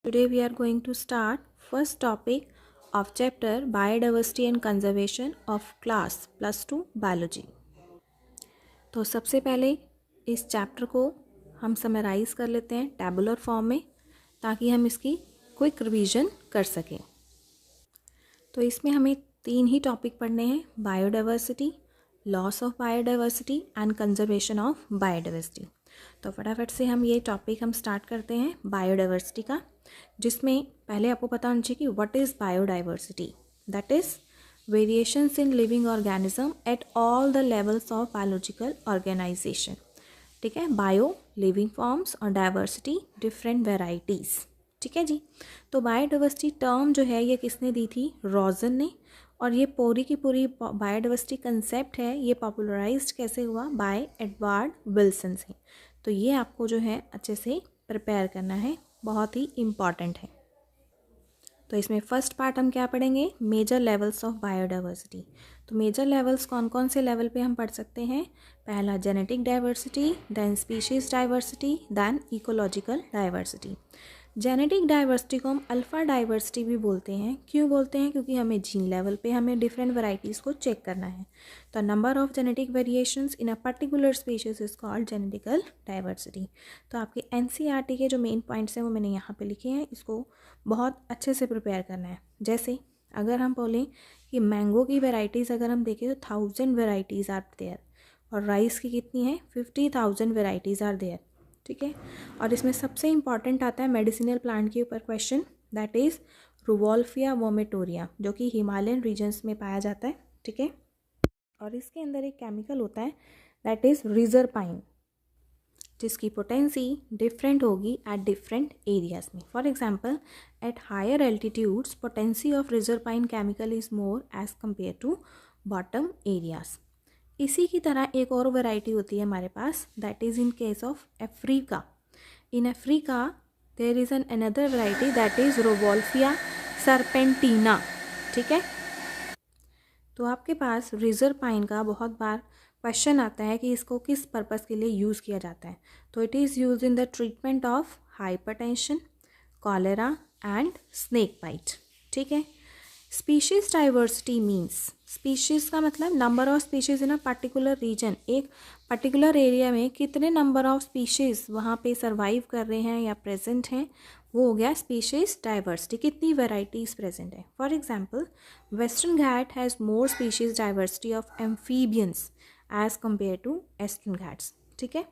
Today we are going to start first topic of chapter Biodiversity and Conservation of class +2 Biology। तो सबसे पहले इस chapter को हम समराइज़ कर लेते हैं टैबुलर फॉर्म में, ताकि हम इसकी क्विक रिवीजन कर सकें। तो इसमें हमें 3 ही टॉपिक पढ़ने हैं, biodiversity, loss of biodiversity and conservation of biodiversity. तो फटाफट से हम ये टॉपिक हम स्टार्ट करते हैं बायोडाइवर्सिटी का, जिसमें पहले आपको पता होना चाहिए कि what is biodiversity. That is variations in living organism at all the levels of biological organisation. ठीक है, बायो लिविंग फॉर्म्स और डाइवर्सिटी डिफरेंट वेराइटीज़। ठीक है जी। तो बायोडाइवर्सिटी टर्म जो है ये किसने दी थी? रॉजन ने। और ये पूरी की पूरी बायोडाइवर्सिटी कंसेप्ट है, ये पॉपुलराइज्ड कैसे हुआ? बाय एडवर्ड विल्सन से। तो ये आपको जो है अच्छे से प्रिपेयर करना है, बहुत ही इम्पॉर्टेंट है। तो इसमें फर्स्ट पार्ट हम क्या पढ़ेंगे? Major levels of biodiversity. तो मेजर लेवल्स कौन कौन से लेवल पे हम पढ़ सकते हैं? पहला genetic diversity, then species diversity, then ecological diversity. Genetic diversity को हम अल्फ़ा डाइवर्सिटी भी बोलते हैं। क्यों बोलते हैं? क्योंकि हमें जीन लेवल पे हमें डिफरेंट वैरायटीज़ को चेक करना है। तो number of genetic variations in a particular species is called genetical diversity. तो आपके एनसीईआरटी के जो मेन पॉइंट्स हैं वो मैंने यहाँ पे लिखे हैं, इसको बहुत अच्छे से प्रिपेयर करना है। जैसे अगर हम बोलें कि मैंगो की वेराइटीज़ अगर हम देखें तो 1000 वेराइटीज़ आर देयर, और राइस की कितनी है? 50,000 वेराइटीज़ आर देयर। ठीक है, और इसमें सबसे इंपॉर्टेंट आता है मेडिसिनल प्लांट के ऊपर क्वेश्चन, दैट इज़ रुवोल्फिया वोमेटोरिया, जो कि हिमालयन रीजन्स में पाया जाता है। ठीक है, और इसके अंदर एक केमिकल होता है दैट इज़ रिजरपाइन, जिसकी पोटेंसी डिफरेंट होगी एट डिफरेंट एरियाज में। For example, at higher altitudes potency of reserpine chemical is more as compare to bottom areas. इसी की तरह एक और वैरायटी होती है हमारे पास, that is in case of Africa. In Africa there is an another variety that is Rauvolfia serpentina. ठीक है, तो आपके पास रिजरपाइन का बहुत बार क्वेश्चन आता है कि इसको किस पर्पस के लिए यूज़ किया जाता है। तो it is use in the treatment of hypertension, cholera and snake bite. ठीक है, स्पीशीज डाइवर्सिटी मीन्स, स्पीशीज का मतलब number of species in a particular region. एक पर्टिकुलर एरिया में कितने नंबर ऑफ स्पीशीज वहाँ पे सर्वाइव कर रहे हैं या प्रेजेंट हैं, वो हो गया स्पीशीज डाइवर्सिटी। कितनी वेराइटीज़ प्रेजेंट है। For example, Western Ghat has more species diversity of amphibians as compare to Eastern Ghats. ठीक है,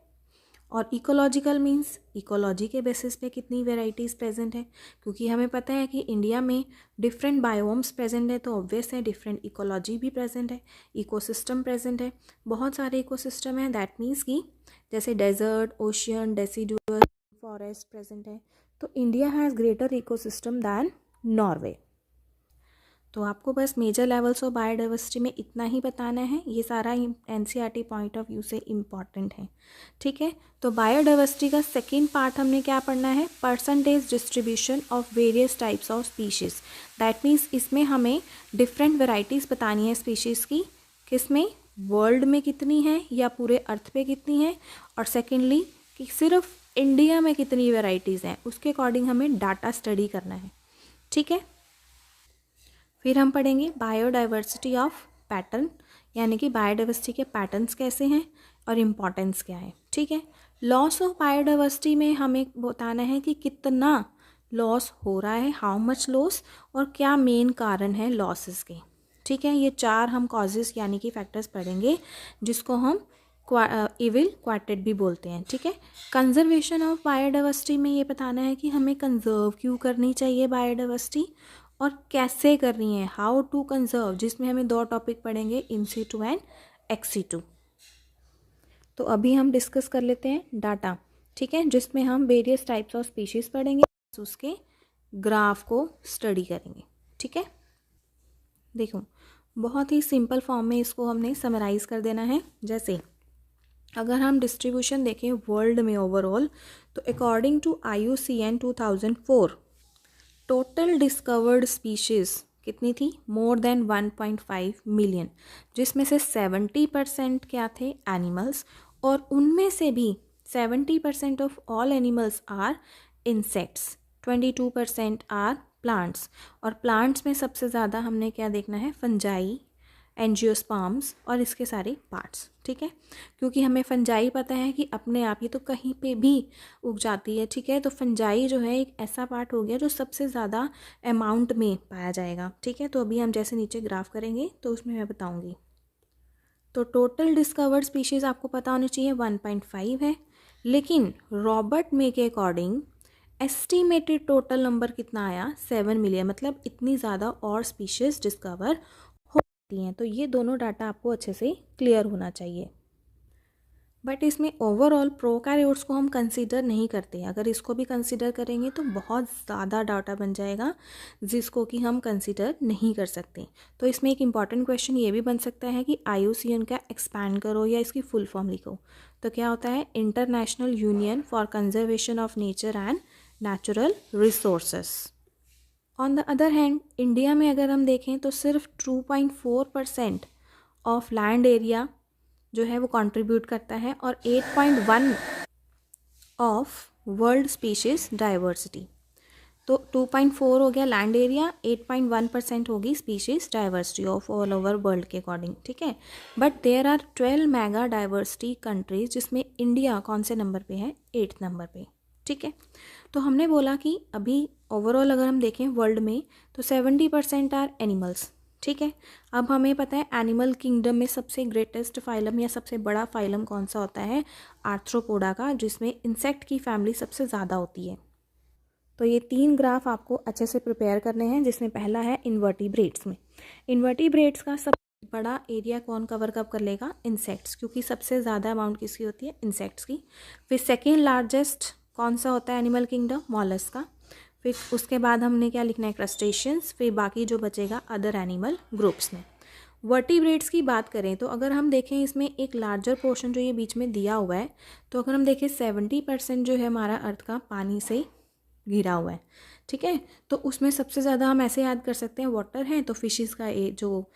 और इकोलॉजिकल मीन्स इकोलॉजी के बेसिस पे कितनी वेराइटीज़ प्रेजेंट है, क्योंकि हमें पता है कि इंडिया में डिफरेंट बायोम्स प्रेजेंट है, तो ऑब्वियस है डिफरेंट इकोलॉजी भी प्रेजेंट है, इकोसिस्टम प्रेजेंट है। बहुत सारे इकोसिस्टम हैं, दैट मीन्स कि जैसे desert, ocean, deciduous, forest present है। तो India has greater ecosystem than Norway. तो आपको बस मेजर लेवल्स ऑफ बायोडाइवर्सिटी में इतना ही बताना है, ये सारा एनसीईआरटी पॉइंट ऑफ व्यू से इम्पॉर्टेंट है। ठीक है, तो बायोडाइवर्सिटी का सेकेंड पार्ट हमने क्या पढ़ना है? Percentage distribution of various types of species. That means इसमें हमें डिफरेंट वेराइटीज़ बतानी है स्पीशीज़ की, किसमें? वर्ल्ड में कितनी है या पूरे अर्थ पे कितनी है, और सेकेंडली कि सिर्फ इंडिया में कितनी वेराइटीज़ हैं, उसके अकॉर्डिंग हमें डाटा स्टडी करना है। ठीक है, फिर हम पढ़ेंगे बायोडाइवर्सिटी ऑफ पैटर्न, यानी कि बायोडाइवर्सिटी के पैटर्न्स कैसे हैं और इम्पॉर्टेंस क्या है। ठीक है, लॉस ऑफ बायोडाइवर्सिटी में हमें बताना है कि कितना लॉस हो रहा है, हाउ मच लॉस, और क्या मेन कारण है लॉसेस के। ठीक है, ये 4 हम कॉजेस यानी कि फैक्टर्स पढ़ेंगे, जिसको हम इविल क्वार्टेट भी बोलते हैं। ठीक है, कंजर्वेशन ऑफ बायोडाइवर्सिटी में ये बताना है कि हमें कंजर्व क्यों करनी चाहिए बायोडाइवर्सिटी और कैसे करनी है, हाउ टू कंजर्व, जिसमें हमें 2 टॉपिक पढ़ेंगे, INSEE2 एंड XE2। तो अभी हम डिस्कस कर लेते हैं डाटा। ठीक है, जिसमें हम वेरियस टाइप्स ऑफ स्पीशीज़ पढ़ेंगे, उसके ग्राफ को स्टडी करेंगे। ठीक है, देखो बहुत ही सिंपल फॉर्म में इसको हमने समराइज़ कर देना है। जैसे अगर हम डिस्ट्रीब्यूशन देखें वर्ल्ड में ओवरऑल, तो according to IUCN 2004 total discovered species कितनी थी? मोर देन 1.5 मिलियन, जिसमें से 70% क्या थे? एनिमल्स, और उनमें से भी 70% of all animals are insects, 22% are plants, और प्लांट्स में सबसे ज़्यादा हमने क्या देखना है, फंजाई, एंजियोस्पर्म्स और इसके सारे पार्ट्स, ठीक है। क्योंकि हमें फंजाई पता है कि अपने आप ये तो कहीं पे भी उग जाती है, ठीक है। तो फंजाई जो है एक ऐसा पार्ट हो गया जो सबसे ज़्यादा अमाउंट में पाया जाएगा, ठीक है। तो अभी हम जैसे नीचे ग्राफ करेंगे तो उसमें मैं बताऊँगी। तो टोटल डिस्कवर्ड स्पीशीज़ आपको पता होनी चाहिए 1.5 है, लेकिन रॉबर्ट मे के अकॉर्डिंग एस्टिमेटेड टोटल नंबर कितना आया, 7 मिलियन, मतलब इतनी ज़्यादा और स्पीशीज़ डिस्कवर हो सकती हैं। तो ये दोनों डाटा आपको अच्छे से क्लियर होना चाहिए। बट इसमें ओवरऑल प्रोकैरियोट्स को हम कंसीडर नहीं करते। अगर इसको भी कंसीडर करेंगे तो बहुत ज़्यादा डाटा बन जाएगा जिसको कि हम कंसीडर नहीं कर सकते। तो इसमें एक इम्पॉर्टेंट क्वेश्चन ये भी बन सकता है कि IUCN का एक्सपैंड करो या इसकी फुल फॉर्म लिखो। तो क्या होता है, international union for conservation of nature and natural resources. On the other hand India में अगर हम देखें तो सिर्फ 2.4% ऑफ लैंड एरिया जो है वो कंट्रीब्यूट करता है, और 8.1 ऑफ वर्ल्ड स्पीशीज़ डाइवर्सिटी। तो 2.4 हो गया लैंड एरिया, 8.1% होगी species diversity of all over world के अकॉर्डिंग, ठीक है। But there are 12 mega diversity countries, जिसमें इंडिया कौन से नंबर पे है, 8th नंबर पे, ठीक है। तो हमने बोला कि अभी ओवरऑल अगर हम देखें वर्ल्ड में तो 70% आर एनिमल्स, ठीक है। अब हमें पता है एनिमल किंगडम में सबसे ग्रेटेस्ट फाइलम या सबसे बड़ा फाइलम कौन सा होता है, आर्थ्रोपोडा का, जिसमें इंसेक्ट की फैमिली सबसे ज़्यादा होती है। तो ये 3 ग्राफ आपको अच्छे से प्रिपेयर करने हैं, जिसमें पहला है इन्वर्टिब्रेट्स में। इन्वर्टिब्रेट्स का सबसे बड़ा एरिया कौन कवर कब कर लेगा, इंसेक्ट्स, क्योंकि सबसे ज़्यादा अमाउंट किसकी होती है, इंसेक्ट्स की। फिर सेकेंड लार्जेस्ट कौन सा होता है एनिमल किंगडम, मॉलस्क का। फिर उसके बाद हमने क्या लिखना है, क्रस्टेशियंस। फिर बाकी जो बचेगा अदर एनिमल ग्रुप्स में। वर्टिब्रेट्स की बात करें तो अगर हम देखें इसमें एक लार्जर पोर्शन जो ये बीच में दिया हुआ है, तो अगर हम देखें 70% जो है हमारा अर्थ का पानी से घिरा हुआ है, ठीक है। तो उसमें सबसे ज़्यादा हम ऐसे याद कर सकते हैं, वाटर है तो फिशेस का जो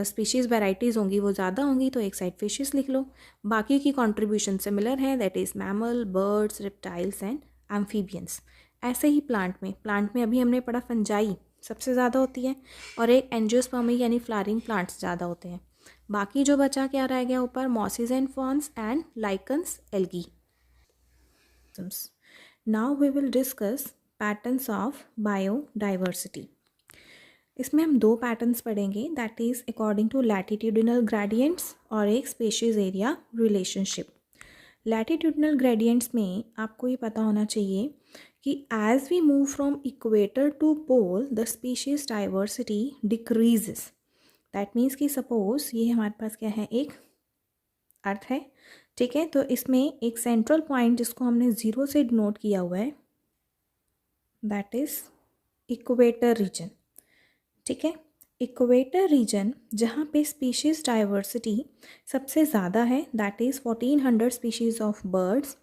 स्पीशीज़ वेराइटीज़ होंगी वो ज़्यादा होंगी, तो एक साइड फिशेस लिख लो। बाकी की कंट्रीब्यूशन सिमिलर है, that is mammal, birds, reptiles and amphibians. ऐसे ही प्लांट में अभी हमने पढ़ा फंजाई सबसे ज़्यादा होती है, और एक एंजियोस्पर्मी यानी फ्लावरिंग प्लांट्स ज़्यादा होते हैं। बाकी जो बचा क्या रह गया ऊपर, mosses and ferns and lichens, algae. Now we will discuss patterns of biodiversity. इसमें हम 2 पैटर्न्स पढ़ेंगे, that is according to latitudinal gradients और एक species area relationship. Latitudinal gradients में आपको ये पता होना चाहिए कि as we move from equator to pole the species diversity decreases. That means कि सपोज ये हमारे पास क्या है, एक अर्थ है, ठीक है। तो इसमें एक सेंट्रल पॉइंट जिसको हमने 0 से डिनोट किया हुआ है, दैट इज़ इक्वेटर रीजन, ठीक है। इक्वेटर रीजन जहाँ पे स्पीशीज़ डाइवर्सिटी सबसे ज़्यादा है, that is 1400 species of birds.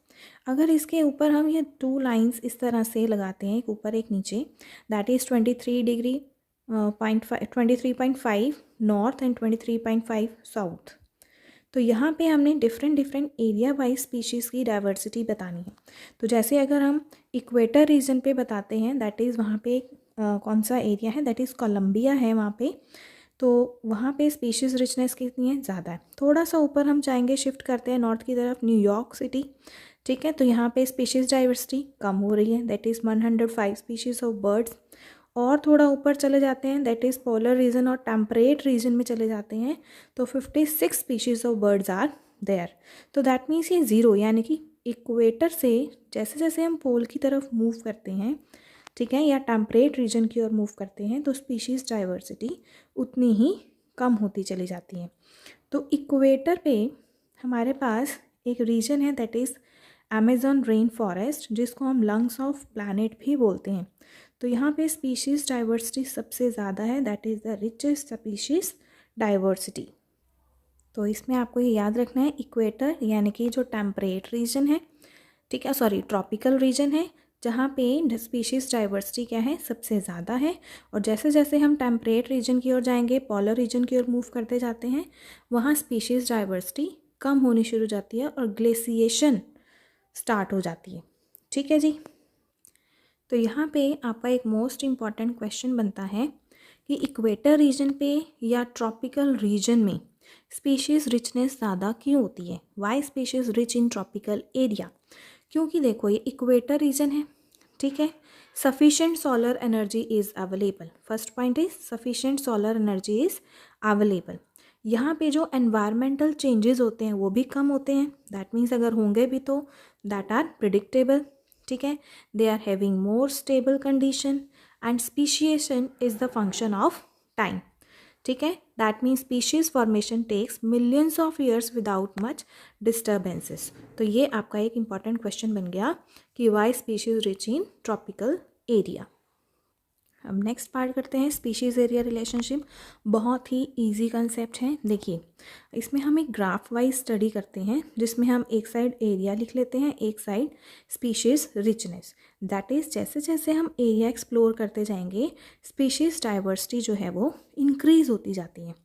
अगर इसके ऊपर हम ये 2 लाइंस इस तरह से लगाते हैं, एक ऊपर एक नीचे, that is 23.5 north and 23.5 south. तो यहाँ पे हमने डिफरेंट एरिया वाइज स्पीशीज़ की डाइवर्सिटी बतानी है। तो जैसे अगर हम इक्वेटर रीजन पे बताते हैं, दैट इज़ वहाँ पे कौन सा एरिया है, दैट इज़ कोलंबिया है वहाँ पे, तो वहाँ पे स्पीशीज़ रिचनेस कितनी है, ज़्यादा है। थोड़ा सा ऊपर हम जाएंगे, शिफ्ट करते हैं नॉर्थ की तरफ, न्यूयॉर्क सिटी, ठीक है। तो यहाँ पे स्पीशीज़ डाइवर्सिटी कम हो रही है, that is 105 species of birds. और थोड़ा ऊपर चले जाते हैं, दैट इज़ पोलर रीजन और टेम्परेट रीजन में चले जाते हैं, तो 56 species of birds are there. तो दैट मीन्स ये 0, यानी कि इक्वेटर से जैसे जैसे हम पोल की तरफ मूव करते हैं, ठीक है, या टेम्परेट रीजन की ओर मूव करते हैं, तो स्पीशीज़ डाइवर्सिटी उतनी ही कम होती चली जाती है। तो इक्वेटर पे हमारे पास एक रीजन है, that is Amazon rain forest, जिसको हम लंग्स ऑफ प्लैनेट भी बोलते हैं। तो यहाँ पे स्पीशीज़ डाइवर्सिटी सबसे ज़्यादा है, that is the richest species diversity. तो इसमें आपको ये याद रखना है, इक्वेटर यानी कि जो टेम्परेट रीजन है, ठीक है, सॉरी ट्रॉपिकल रीजन है, जहाँ पे स्पीशीज़ डाइवर्सिटी क्या है, सबसे ज़्यादा है। और जैसे जैसे हम टेम्परेट रीजन की ओर जाएंगे, पोलर रीजन की ओर मूव करते जाते हैं, वहाँ स्पीशीज़ डाइवर्सिटी कम होनी शुरू हो जाती है और ग्लेशिएशन स्टार्ट हो जाती है, ठीक है जी। तो यहाँ पे आपका एक मोस्ट इम्पॉर्टेंट क्वेश्चन बनता है कि इक्वेटर रीजन पे या ट्रॉपिकल रीजन में स्पीशीज़ रिचनेस ज़्यादा क्यों होती है? Why species rich in tropical area? क्योंकि देखो ये इक्वेटर रीजन है, ठीक है, sufficient solar energy is available. First point is sufficient solar energy is available. यहाँ पे जो एनवायरमेंटल चेंजेस होते हैं वो भी कम होते हैं, दैट मीन्स अगर होंगे भी तो दैट आर प्रिडिक्टेबल, ठीक है। They are having more stable condition and speciation is the function of time, ठीक है। That means species formation takes millions of years without much disturbances. तो ये आपका एक इंपॉर्टेंट क्वेश्चन बन गया कि why species rich in tropical area. अब नेक्स्ट पार्ट करते हैं स्पीशीज़ एरिया रिलेशनशिप। बहुत ही इजी कंसेप्ट है। देखिए इसमें हम एक ग्राफ वाइज स्टडी करते हैं जिसमें हम एक साइड एरिया लिख लेते हैं, एक side species richness. That is जैसे जैसे हम एरिया एक्सप्लोर करते जाएंगे स्पीशीज़ डाइवर्सिटी जो है वो इंक्रीज़ होती जाती है,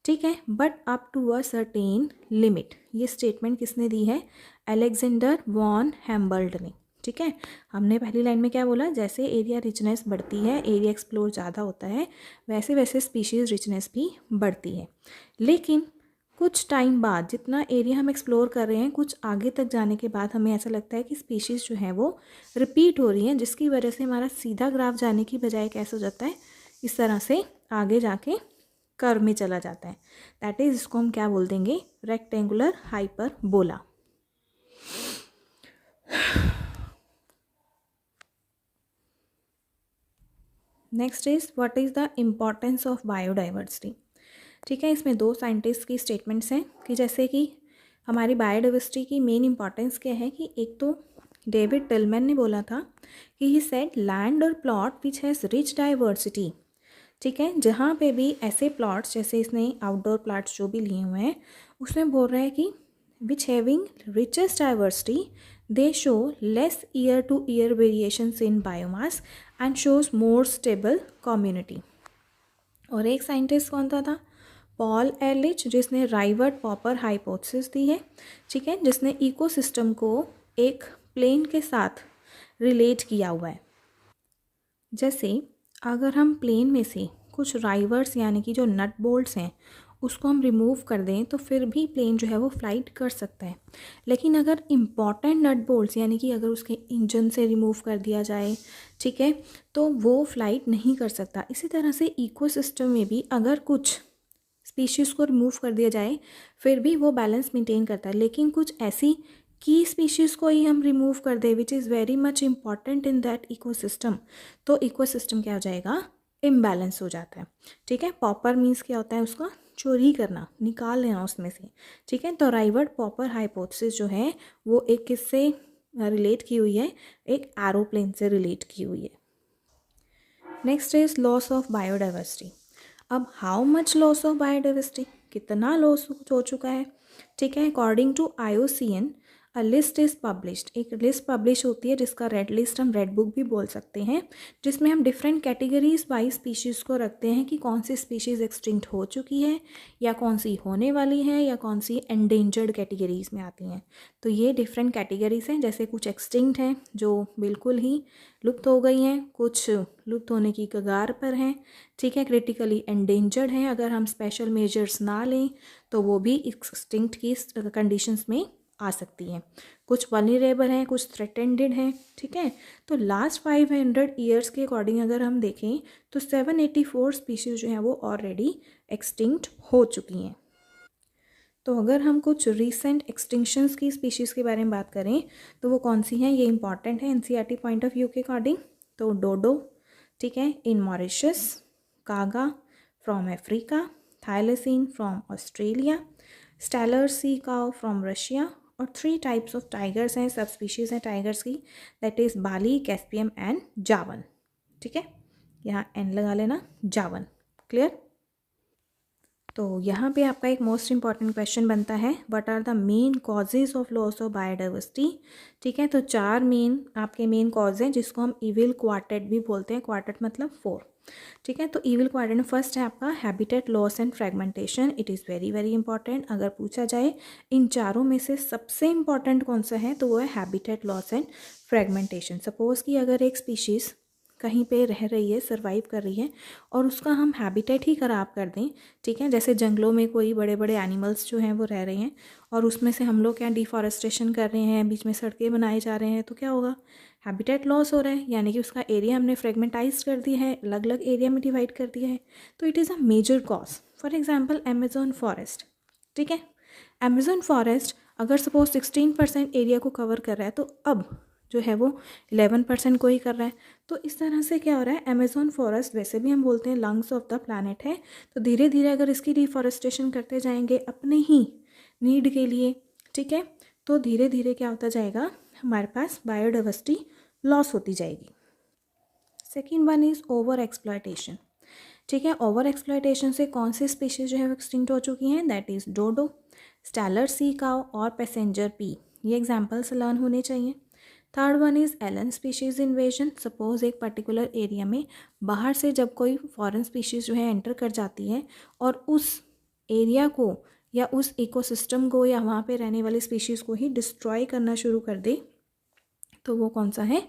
ठीक है, but up to a certain limit. ये स्टेटमेंट किसने दी है? अलेक्जेंडर वॉन हैम्बल्ड ने, ठीक है। हमने पहली लाइन में क्या बोला? जैसे एरिया रिचनेस बढ़ती है, एरिया एक्सप्लोर ज़्यादा होता है, वैसे वैसे स्पीशीज़ रिचनेस भी बढ़ती है। लेकिन कुछ टाइम बाद जितना एरिया हम एक्सप्लोर कर रहे हैं, कुछ आगे तक जाने के बाद हमें ऐसा लगता है कि स्पीशीज़ जो है वो रिपीट हो रही हैं, जिसकी वजह से हमारा सीधा ग्राफ जाने की बजाय कैसा हो जाता है, इस तरह से आगे जाके कर्व में चला जाता है। दैट इज़ इसको हम क्या बोल देंगे? Rectangular hyperbola. Next is what is the importance of biodiversity, ठीक है। इसमें दो साइंटिस्ट की स्टेटमेंट्स हैं कि जैसे कि हमारी बायोडाइवर्सिटी की मेन इंपॉर्टेंस क्या है कि एक तो डेविड टिलमैन ने बोला था कि ही सेड लैंड और plot which has rich diversity, ठीक है। जहाँ पे भी ऐसे प्लॉट्स, जैसे इसने आउटडोर प्लॉट्स जो भी लिए हुए हैं उसमें बोल रहा है कि which having richest diversity they show less year two year variations in biomass and shows more stable community. और एक साइंटिस्ट कौन सा था? पॉल एलिच, जिसने राइवर्ट पॉपर हाइपोथेसिस दी है, ठीक है, जिसने इकोसिस्टम को एक प्लेन के साथ रिलेट किया हुआ है। जैसे अगर हम प्लेन में से कुछ राइवर्स यानी कि जो नट बोल्ट्स हैं उसको हम रिमूव कर दें तो फिर भी प्लेन जो है वो फ्लाइट कर सकता है। लेकिन अगर इम्पॉर्टेंट नट बोल्ट्स यानी कि अगर उसके इंजन से रिमूव कर दिया जाए, ठीक है, तो वो फ्लाइट नहीं कर सकता। इसी तरह से इकोसिस्टम में भी अगर कुछ स्पीशीज़ को रिमूव कर दिया जाए फिर भी वो बैलेंस मेंटेन करता है। लेकिन कुछ ऐसी की स्पीशीज़ को ही हम रिमूव कर दें which is very much important in that ecosystem, तो इकोसिस्टम क्या हो जाएगा? इम्बैलेंस हो जाता है, ठीक है। पॉपर मीन्स क्या होता है? उसका चोरी करना, निकाल लेना उसमें से, ठीक है। तो राइवर्ट पॉपर हाइपोथेसिस जो है वो एक किससे रिलेट की हुई है? एक एरोप्लेन से रिलेट की हुई है। Next is loss of biodiversity. अब how much loss of biodiversity, कितना लॉस हो चुका है, ठीक है। According to IUCN a list is published, एक लिस्ट पब्लिश होती है जिसका रेड लिस्ट हम रेड बुक भी बोल सकते हैं, जिसमें हम डिफरेंट कैटेगरीज वाइज स्पीशीज़ को रखते हैं कि कौन सी स्पीशीज़ एक्सटिंक्ट हो चुकी है या कौन सी होने वाली है या कौन सी एंडेंजर्ड कैटेगरीज में आती हैं। तो ये डिफरेंट कैटेगरीज हैं, जैसे कुछ एक्सटिंक्ट हैं जो बिल्कुल ही लुप्त हो गई हैं, कुछ लुप्त होने की कगार पर हैं, ठीक है, क्रिटिकली एंडेंजर्ड हैं। अगर हम स्पेशल मेजर्स ना लें तो वो भी एक्सटिंक्ट की कंडीशंस में आ सकती हैं। कुछ वल्नरेबल हैं, कुछ थ्रेटेंडेड हैं, ठीक है। तो लास्ट 500 ईयर्स के अकॉर्डिंग अगर हम देखें तो 784 स्पीशीज़ जो हैं वो ऑलरेडी एक्सटिंक्ट हो चुकी हैं। तो अगर हम कुछ रीसेंट एक्सटिंक्शंस की स्पीशीज़ के बारे में बात करें तो वो कौन सी हैं, ये इंपॉर्टेंट है NCERT पॉइंट ऑफ व्यू के अकॉर्डिंग। तो डोडो, ठीक है, in Mauritius, quagga from Africa, thylacine from Australia, Steller sea cow from Russia, और 3 टाइप्स ऑफ टाइगर्स हैं, सब स्पीशीज़ हैं टाइगर्स की, दैट इज़ बाली, कैस्पियम एंड जावन, ठीक है। यहाँ एन लगा लेना, जावन, क्लियर। तो यहाँ पे आपका एक मोस्ट इंपॉर्टेंट क्वेश्चन बनता है, what are the main causes of loss of biodiversity. ठीक है, तो 4 मेन आपके मेन कॉज हैं जिसको हम इविल क्वार्टेट भी बोलते हैं। क्वार्टेट मतलब 4। ठीक है, तो इविल क्वाड्रेंट में फर्स्ट है आपका habitat loss and fragmentation. It is very very important. अगर पूछा जाए इन चारों में से सबसे इंपॉर्टेंट कौन सा है तो वो है habitat loss and fragmentation. Suppose कि अगर एक स्पीशीज़ कहीं पे रह रही है, सर्वाइव कर रही है, और उसका हम हैबिटेट ही ख़राब कर दें, ठीक है, जैसे जंगलों में कोई बड़े बड़े एनिमल्स जो हैं वो रह रहे हैं और उसमें से हम लोग क्या डिफॉरेस्टेशन कर रहे हैं, बीच में सड़कें बनाए जा रहे हैं, तो क्या होगा, हैबिटेट लॉस हो रहा है, यानी कि उसका एरिया हमने फ्रेगमेंटाइज कर दिया है, अलग अलग एरिया में डिवाइड कर दिया है। तो it is a major cause. For example Amazon forest, ठीक है, अमेजोन फॉरेस्ट अगर सपोज 16% एरिया को कवर कर रहा है तो अब जो है वो 11% को ही कर रहा है। तो इस तरह से क्या हो रहा है, अमेजोन फॉरेस्ट वैसे भी हम बोलते हैं लंग्स ऑफ द प्लैनेट है, तो धीरे धीरे अगर इसकी डिफॉरेस्टेशन करते जाएंगे अपने ही नीड के लिए, ठीक है, तो धीरे धीरे क्या होता जाएगा, हमारे पास बायोडाइवर्सिटी लॉस होती जाएगी। Second one is over exploitation. ठीक है, ओवर एक्सप्लॉयटेशन से कौन सी स्पीशीज जो है वो एक्सटिंक्ट हो चुकी हैं, that is dodo, Steller sea cow और पैसेंजर पी। ये एग्जाम्पल्स लर्न होने चाहिए। Third one is alien species invasion. Suppose एक पर्टिकुलर एरिया में बाहर से जब कोई फॉरेन स्पीशीज़ जो है एंटर कर जाती है और उस एरिया को या उस इकोसिस्टम को या वहाँ पे रहने वाली स्पीशीज़ को ही डिस्ट्रॉय करना शुरू कर दे, तो वो कौन सा है,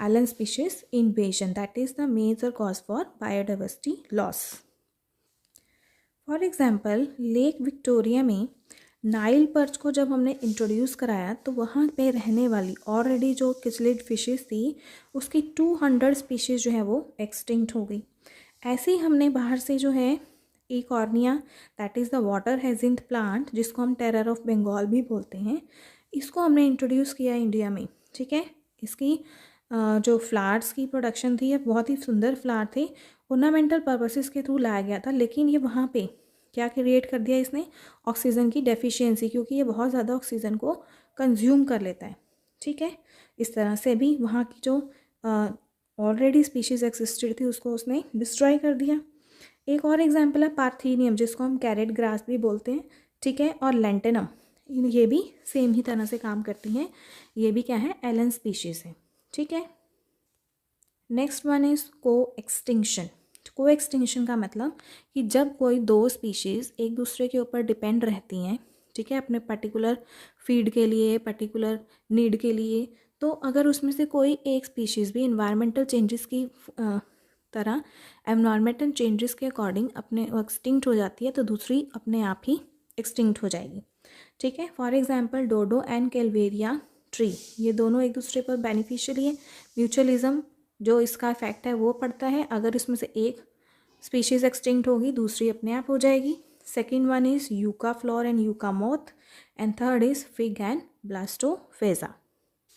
alien species invasion. That is the major cause for biodiversity loss. For example Lake Victoria में नाइल पर्च को जब हमने इंट्रोड्यूस कराया तो वहाँ पे रहने वाली ऑलरेडी जो किचलिड फिशेस थी उसकी 200 स्पीशीज़ जो है वो एक्सटिंक्ट हो गई। ऐसे ही हमने बाहर से जो है Eichhornia, that is the water hyacinth plant, जिसको हम टेरर ऑफ बंगाल भी बोलते हैं, इसको हमने इंट्रोड्यूस किया इंडिया में। ठीक है, इसकी जो फ्लावर्स की प्रोडक्शन थी, ये बहुत ही सुंदर फ्लावर थे, ऑर्नामेंटल पर्पसेस के थ्रू लाया गया था, लेकिन ये वहाँ पे क्या क्रिएट कर दिया इसने, ऑक्सीजन की डेफिशिएंसी, क्योंकि ये बहुत ज़्यादा ऑक्सीजन को कंज्यूम कर लेता है। ठीक है, इस तरह से भी वहाँ की जो ऑलरेडी स्पीशीज़ एक्सिस्टेड थी उसको उसने डिस्ट्रॉय कर दिया। एक और एग्जाम्पल है पार्थीनियम, जिसको हम कैरेट ग्रास भी बोलते हैं। ठीक है, और लेंटेनम, ये भी सेम ही तरह से काम करती हैं। ये भी क्या है, एलन स्पीशीज़ है। ठीक है, नेक्स्ट वन इज़ को एक्सटिंक्शन। को एक्सटिंक्शन का मतलब कि जब कोई दो स्पीशीज़ एक दूसरे के ऊपर डिपेंड रहती हैं, ठीक है, अपने पर्टिकुलर फीड के लिए, पर्टिकुलर नीड के लिए, तो अगर उसमें से कोई एक स्पीशीज़ भी इन्वायरमेंटल चेंजेस की तरह एनवायरमेंटल चेंजेस के अकॉर्डिंग अपने एक्सटिंक्ट हो जाती है, तो दूसरी अपने आप ही एक्सटिंक्ट हो जाएगी। ठीक है, फॉर एग्जांपल डोडो एंड कैलवेरिया ट्री, ये दोनों एक दूसरे पर बेनिफिशियली है। म्यूचुअलिज्म जो इसका इफेक्ट है वो पड़ता है, अगर इसमें से एक स्पीशीज़ एक्सटिंक्ट होगी दूसरी अपने आप हो जाएगी। Second one is yucca flower and yucca moth, and third is fig and blastophaga.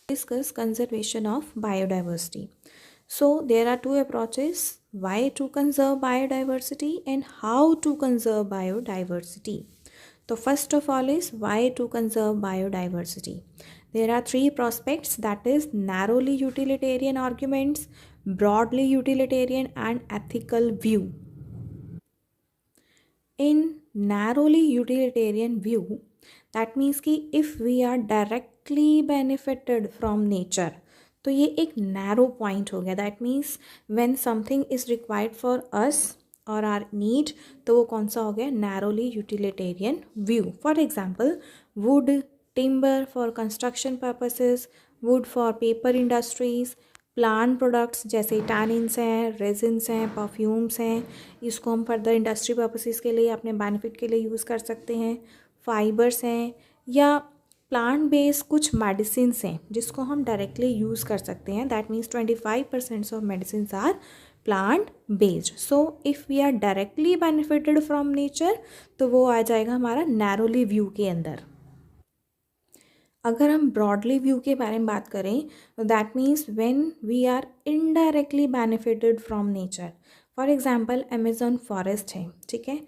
Discuss conservation of biodiversity. So there are two approaches, why to conserve biodiversity and how to conserve biodiversity. So first of all is why to conserve biodiversity. There are three prospects, that is narrowly utilitarian arguments, broadly utilitarian and ethical view. In narrowly utilitarian view, that means कि if we are directly benefited from nature, तो ये एक narrow point हो गया। That means when something is required for us और are need, तो वो कौन सा हो गया, narrowly utilitarian view. For example would, timber for construction purposes, would for paper industries, plant products जैसे टैनिन्स हैं, रेजिन्स हैं, परफ्यूम्स हैं, इसको हम फर्दर इंडस्ट्री पर्पसेस के लिए अपने बेनिफिट के लिए यूज़ कर सकते हैं। फाइबर्स हैं, या प्लांट बेस्ड कुछ मेडिसिन्स हैं जिसको हम डायरेक्टली यूज़ कर सकते हैं। That means 25% of medicines are plant based. So if we are directly benefited from nature, तो वो आ जाएगा हमारा नैरोली व्यू के अंदर। अगर हम ब्रॉडली व्यू के बारे में बात करें, तो that means when we are indirectly benefited from nature. For example Amazon forest है, ठीक है,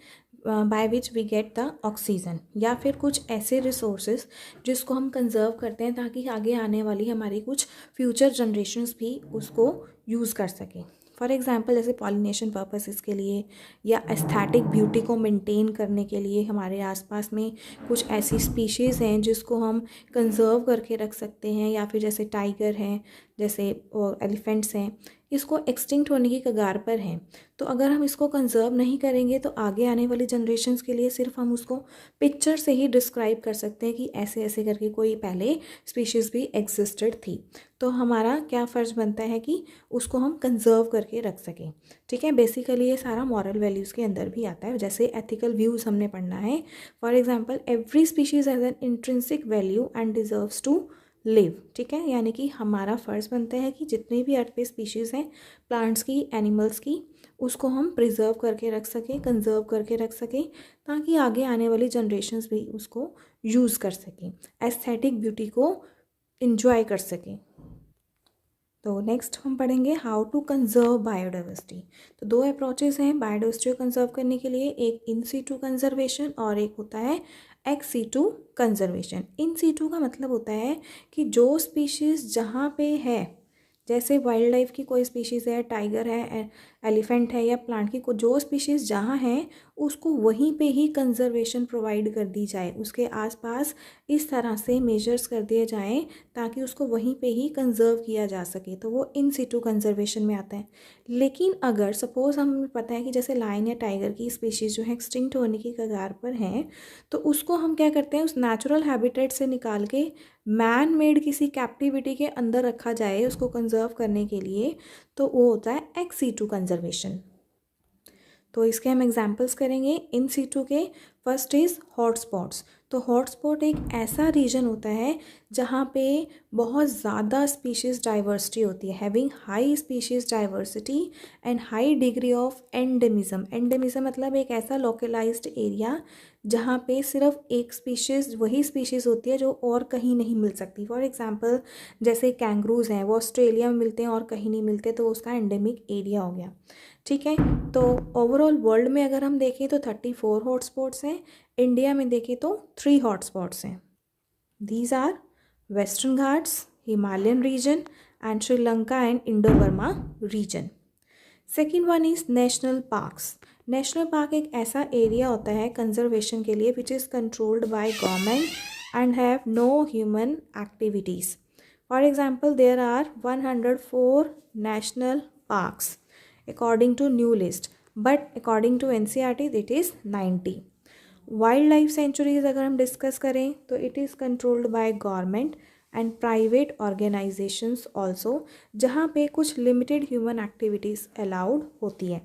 by which we get the oxygen, या फिर कुछ ऐसे रिसोर्सेज जिसको हम कंजर्व करते हैं ताकि आगे आने वाली हमारी कुछ फ्यूचर जनरेशन्स भी उसको यूज़ कर सकें। फॉर एग्जांपल जैसे पॉलिनेशन पर्पसेस के लिए या एस्थेटिक ब्यूटी को मेंटेन करने के लिए हमारे आसपास में कुछ ऐसी स्पीशीज़ हैं जिसको हम कंजर्व करके रख सकते हैं, या फिर जैसे टाइगर हैं, जैसे एलिफेंट्स हैं, इसको एक्सटिंक्ट होने की कगार पर हैं। तो अगर हम इसको कंजर्व नहीं करेंगे तो आगे आने वाली जनरेशन्स के लिए सिर्फ हम उसको पिक्चर से ही डिस्क्राइब कर सकते हैं कि ऐसे ऐसे करके कोई पहले स्पीशीज़ भी एग्जिस्टेड थी। तो हमारा क्या फ़र्ज़ बनता है कि उसको हम कंजर्व करके रख सकें। ठीक है, बेसिकली ये सारा मॉरल वैल्यूज़ के अंदर भी आता है, जैसे एथिकल व्यूज़ हमने पढ़ना है। For example every species has an intrinsic value and deserves to live. ठीक है, यानी कि हमारा फ़र्ज़ बनता है कि जितनी भी अर्थ पे स्पीशीज़ हैं, प्लांट्स की, एनिमल्स की, उसको हम प्रिजर्व करके रख सकें, कंजर्व करके रख सकें, ताकि आगे आने वाली जनरेशन्स भी उसको यूज़ कर सकें, एस्थेटिक ब्यूटी को इंजॉय कर सकें। तो नेक्स्ट हम पढ़ेंगे हाउ टू कंजर्व बायोडाइवर्सिटी। तो दो अप्रोचेस हैं बायोडाइवर्सिटी को कंजर्व करने के लिए, एक इन सीटू कंजर्वेशन और एक होता है ex situ conservation. In situ का मतलब होता है कि जो स्पीशीज़ जहाँ पे है, जैसे वाइल्ड लाइफ की कोई स्पीशीज़ है, टाइगर है, एलिफेंट है, या प्लांट की जो स्पीशीज़ जहाँ है उसको वहीं पे ही कंजर्वेशन प्रोवाइड कर दी जाए, उसके आसपास इस तरह से मेजर्स कर दिए जाएं ताकि उसको वहीं पे ही कंजर्व किया जा सके, तो वो इन सीटू कंजर्वेशन में आता है। लेकिन अगर सपोज़ हमें पता है कि जैसे लायन या टाइगर की स्पीशीज़ जो है एक्सटिंक्ट होने की कगार पर हैं, तो उसको हम क्या करते हैं, उस नेचुरल हैबिटेट से निकाल के मैन मेड किसी कैप्टिविटी के अंदर रखा जाए उसको कंजर्व करने के लिए, तो वो होता है एक्स सीटू कंजर्वेशन। तो इसके हम एग्जांपल्स करेंगे इन सीटू के। First is hotspots. तो हॉटस्पॉट एक ऐसा रीजन होता है जहाँ पे बहुत ज़्यादा स्पीशीज़ डाइवर्सिटी होती है, having high species diversity and high degree of endemism. Endemism मतलब एक ऐसा लोकलाइज्ड एरिया जहाँ पे सिर्फ एक स्पीशीज़, वही स्पीशीज़ होती है जो और कहीं नहीं मिल सकती। फॉर एग्जांपल जैसे कैंगरूज हैं, वो ऑस्ट्रेलिया में मिलते हैं और कहीं नहीं मिलते, तो उसका एंडेमिक एरिया हो गया। ठीक है, तो ओवरऑल वर्ल्ड में अगर हम देखें तो 34 हॉटस्पॉट्स हैं, इंडिया में देखें तो 3 हॉटस्पॉट्स हैं। These are Western Ghats, Himalayan region and Sri Lanka and Indo Burma region. Second one is national parks. National park एक ऐसा एरिया होता है कंजर्वेशन के लिए which is controlled by government and have no human activities. For example there are 104 national parks according to new list, but according to NCERT it is 90. Wild life centuries अगर हम discuss करें तो it is controlled by government and private organisations also, जहाँ पे कुछ limited human activities allowed होती है।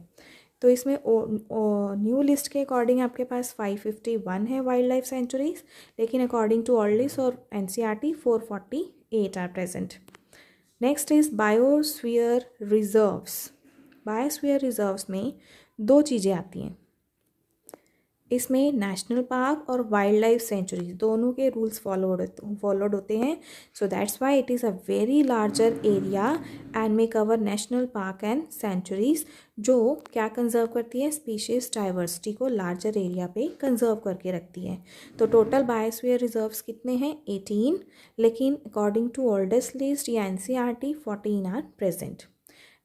तो इसमें न्यू लिस्ट के अकॉर्डिंग आपके पास 551 है वाइल्ड लाइफ सेंचुरीज, लेकिन अकॉर्डिंग टू ओल्ड लिस्ट और NCERT 448 are present. Next is biosphere reserves. Biosphere reserves में दो चीज़ें आती हैं, इसमें नेशनल पार्क और वाइल्ड लाइफ सेंचुरी दोनों के रूल्स फॉलोड होते हैं। So that's why it is a very larger area and may cover national park and sanctuaries, जो क्या कंजर्व करती है, स्पीशीज डाइवर्सिटी को लार्जर एरिया पे कंजर्व करके रखती है। तो टोटल बायोस्फीयर रिजर्व्स कितने हैं, 18, लेकिन अकॉर्डिंग टू ओल्डेस्ट लिस्ट या NCERT 14 are present.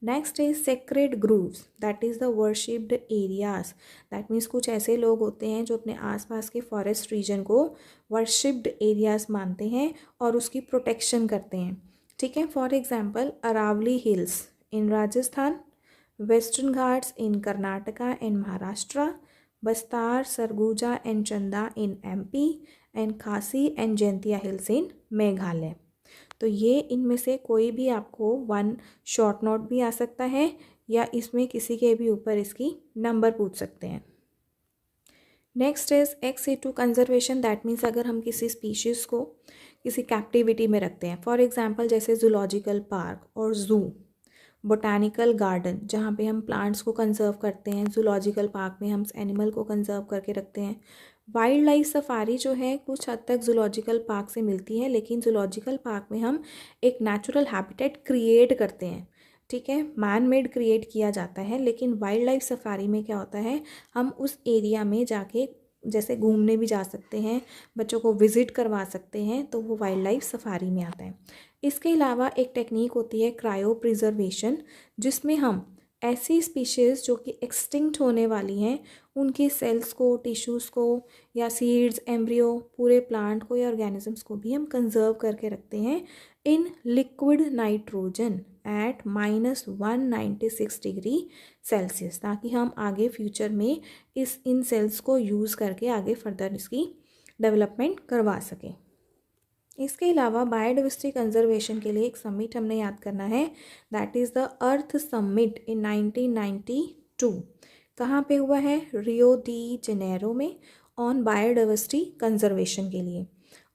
Next is sacred groves, that is the worshipped areas. That means कुछ ऐसे लोग होते हैं जो अपने आसपास के फॉरेस्ट रीजन को वर्शिप्ड एरियाज मानते हैं और उसकी प्रोटेक्शन करते हैं। ठीक है, for example Aravalli hills in Rajasthan, Western Ghats in Karnataka and Maharashtra, Bastar, Sarguja and Chanda in MP and Khasi and Jaintia hills इन मेघालय। तो ये इनमें से कोई भी आपको वन शॉर्ट नोट भी आ सकता है या इसमें किसी के भी ऊपर इसकी नंबर पूछ सकते हैं। Next is ex situ conservation. That means अगर हम किसी स्पीशीज़ को किसी कैप्टिविटी में रखते हैं, फॉर एग्जांपल जैसे जूलॉजिकल पार्क और ज़ू, बोटानिकल गार्डन जहाँ पे हम प्लांट्स को कंजर्व करते हैं, जूलॉजिकल पार्क में हम एनिमल को कंजर्व करके रखते हैं। वाइल्ड लाइफ सफारी जो है कुछ हद तक जूलॉजिकल पार्क से मिलती है, लेकिन जूलॉजिकल पार्क में हम एक नेचुरल हैबिटेट क्रिएट करते हैं। ठीक है, मैन मेड क्रिएट किया जाता है, लेकिन वाइल्ड लाइफ सफारी में क्या होता है, हम उस एरिया में जाके जैसे घूमने भी जा सकते हैं, बच्चों को विज़िट करवा सकते हैं, तो वो वाइल्ड लाइफ सफारी में आता है। इसके अलावा एक टेक्निक होती है क्रायो प्रिजर्वेशन, जिसमें हम ऐसी स्पीशीज़ जो कि एक्सटिंक्ट होने वाली हैं उनकी सेल्स को, टिश्यूज़ को या सीड्स, एम्ब्रियो, पूरे प्लांट को या ऑर्गेनिजम्स को भी हम कंजर्व करके रखते हैं in liquid nitrogen eight -196 degree Celsius, ताकि हम आगे फ्यूचर में इन सेल्स को यूज़ करके आगे फर्दर इसकी डेवलपमेंट करवा सकें। इसके अलावा बायोडाइवर्सिटी कंजर्वेशन के लिए एक समिट हमने याद करना है, that is the earth summit in 1992। कहाँ पे हुआ है? रियो डी जेनेरो में, ऑन बायोडाइवर्सिटी कंजर्वेशन के लिए।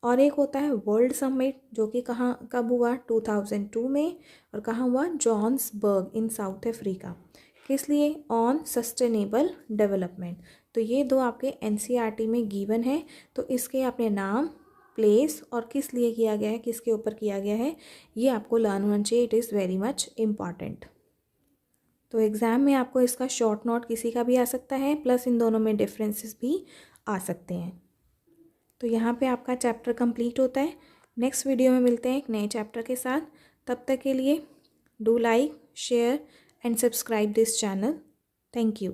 और एक होता है वर्ल्ड समिट जो कि कब हुआ? 2002 में। और कहाँ हुआ? जोहान्सबर्ग इन साउथ अफ्रीका। किस लिए? On sustainable development. तो ये दो आपके NCERT में गिवन है, तो इसके आपने नाम, प्लेस और किस लिए किया गया है, किसके ऊपर किया गया है, ये आपको लर्न होना चाहिए। It is very much important. तो एग्ज़ाम में आपको इसका शॉर्ट नोट किसी का भी आ सकता है, प्लस इन दोनों में डिफरेंसेस भी आ सकते हैं। तो यहाँ पे आपका चैप्टर कंप्लीट होता है। नेक्स्ट वीडियो में मिलते हैं एक नए चैप्टर के साथ। तब तक के लिए do like, share and subscribe this channel. Thank you.